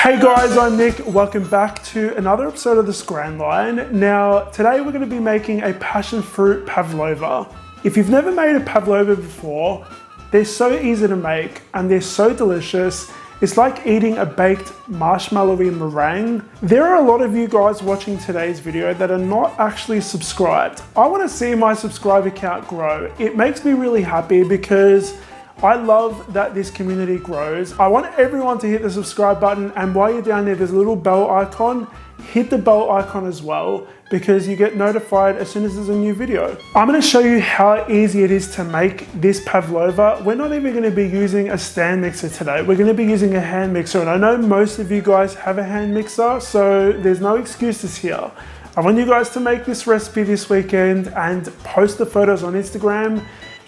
Hey guys, I'm Nick. Welcome back to another episode of the Scran Line. Now, today we're going to be making a passion fruit pavlova. If you've never made a pavlova before, they're so easy to make and they're so delicious. It's like eating a baked marshmallowy meringue. There are a lot of you guys watching today's video that are not actually subscribed. I want to see my subscriber count grow. It makes me really happy because I love that this community grows. I want everyone to hit the subscribe button, and while you're down there, there's a little bell icon. Hit the bell icon as well because you get notified as soon as there's a new video. I'm going to show you how easy it is to make this pavlova. We're not even going to be using a stand mixer today. We're going to be using a hand mixer, and I know most of you guys have a hand mixer, so there's no excuses here. I want you guys to make this recipe this weekend and post the photos on Instagram.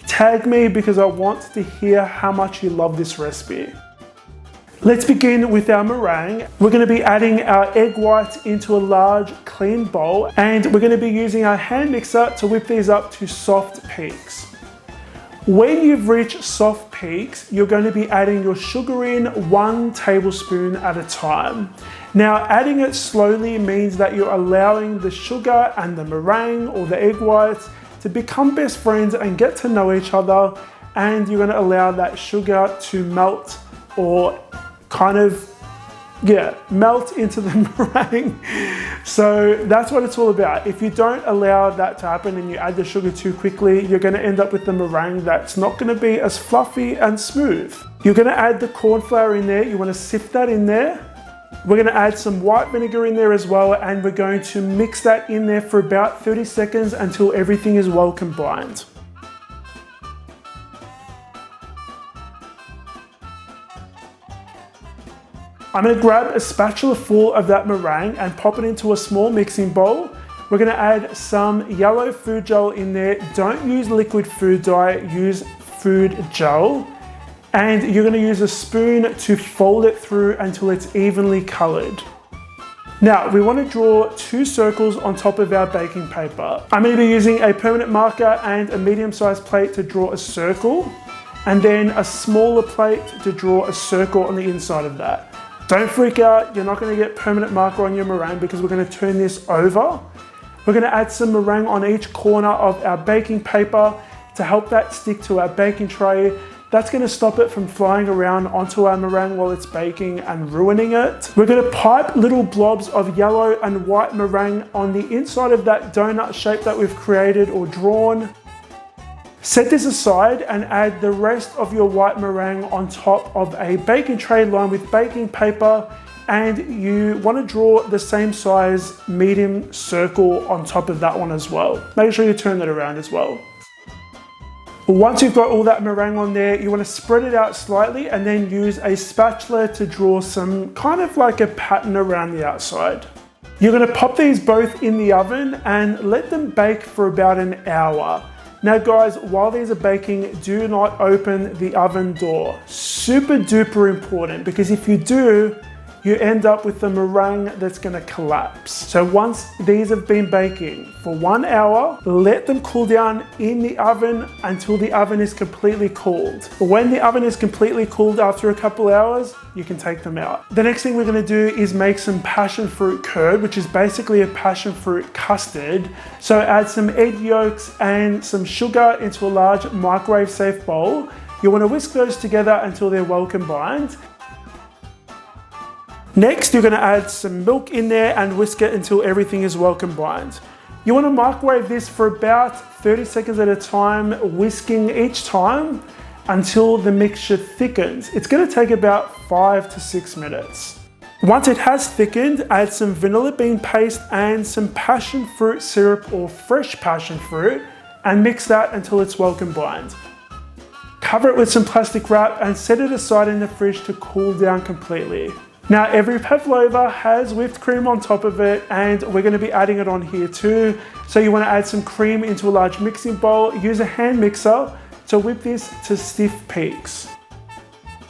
Tag me because I want to hear how much you love this recipe. Let's begin with our meringue. We're going to be adding our egg whites into a large clean bowl, and we're going to be using our hand mixer to whip these up to soft peaks. When you've reached soft peaks, you're going to be adding your sugar in 1 tablespoon at a time. Now, adding it slowly means that you're allowing the sugar and the meringue or the egg whites to become best friends and get to know each other, and you're going to allow that sugar to melt or kind of melt into the meringue. So that's what it's all about. If you don't allow that to happen and you add the sugar too quickly, you're going to end up with the meringue that's not going to be as fluffy and smooth. You're going to add the corn flour in there. You want to sift that in there. We're going to add some white vinegar in there as well, and we're going to mix that in there for about 30 seconds until everything is well combined. I'm going to grab a spatula full of that meringue and pop it into a small mixing bowl. We're going to add some yellow food gel in there. Don't use liquid food dye, use food gel. And you're going to use a spoon to fold it through until it's evenly colored. Now, we want to draw 2 circles on top of our baking paper. I'm going to be using a permanent marker and a medium-sized plate to draw a circle, and then a smaller plate to draw a circle on the inside of that. Don't freak out, you're not going to get permanent marker on your meringue because we're going to turn this over. We're going to add some meringue on each corner of our baking paper to help that stick to our baking tray. That's going to stop it from flying around onto our meringue while it's baking and ruining it. We're going to pipe little blobs of yellow and white meringue on the inside of that donut shape that we've created or drawn. Set this aside and add the rest of your white meringue on top of a baking tray lined with baking paper, and you want to draw the same size medium circle on top of that one as well. Make sure you turn that around as well. Once you've got all that meringue on there, you want to spread it out slightly and then use a spatula to draw some kind of like a pattern around the outside. You're going to pop these both in the oven and let them bake for about an hour. Now guys, while these are baking, do not open the oven door. Super duper important, because if you do, you end up with a meringue that's going to collapse. So once these have been baking for 1 hour, let them cool down in the oven until the oven is completely cooled. When the oven is completely cooled after a couple hours, you can take them out. The next thing we're going to do is make some passion fruit curd, which is basically a passion fruit custard. So add some egg yolks and some sugar into a large microwave safe bowl. You want to whisk those together until they're well combined. Next, you're going to add some milk in there and whisk it until everything is well combined. You want to microwave this for about 30 seconds at a time, whisking each time until the mixture thickens. It's going to take about 5 to 6 minutes. Once it has thickened, add some vanilla bean paste and some passion fruit syrup or fresh passion fruit and mix that until it's well combined. Cover it with some plastic wrap and set it aside in the fridge to cool down completely. Now, every pavlova has whipped cream on top of it, and we're going to be adding it on here too. So you want to add some cream into a large mixing bowl. Use a hand mixer to whip this to stiff peaks.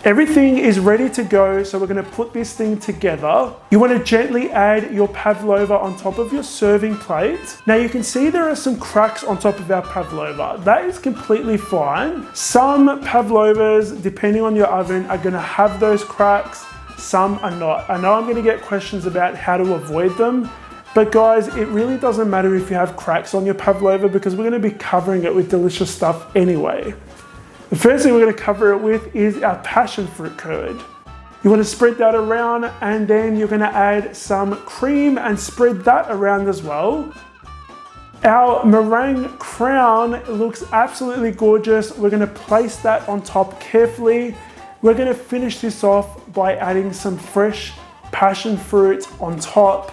Everything is ready to go, so we're going to put this thing together. You want to gently add your pavlova on top of your serving plate. Now you can see there are some cracks on top of our pavlova. That is completely fine. Some pavlovas, depending on your oven, are going to have those cracks. some are not. I know I'm gonna get questions about how to avoid them, but guys, it really doesn't matter if you have cracks on your pavlova because we're gonna be covering it with delicious stuff anyway. The first thing we're gonna cover it with is our passion fruit curd. You wanna spread that around and then you're gonna add some cream and spread that around as well. Our meringue crown looks absolutely gorgeous. We're gonna place that on top carefully. We're gonna finish this off by adding some fresh passion fruit on top.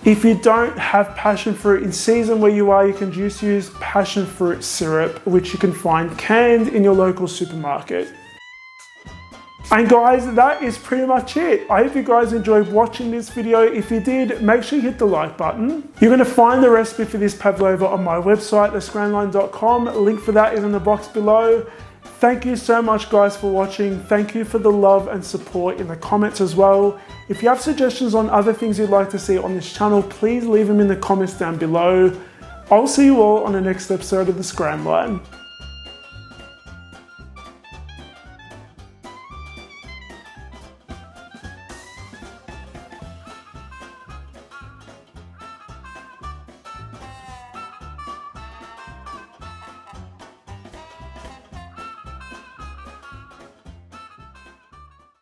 If you don't have passion fruit in season where you are, you can just use passion fruit syrup, which you can find canned in your local supermarket. And guys, that is pretty much it. I hope you guys enjoyed watching this video. If you did, make sure you hit the like button. You're gonna find the recipe for this pavlova on my website, thescranline.com. Link for that is in the box below. Thank you so much guys for watching. Thank you for the love and support in the comments as well. If you have suggestions on other things you'd like to see on this channel, please leave them in the comments down below. I'll see you all on the next episode of the Scran Line.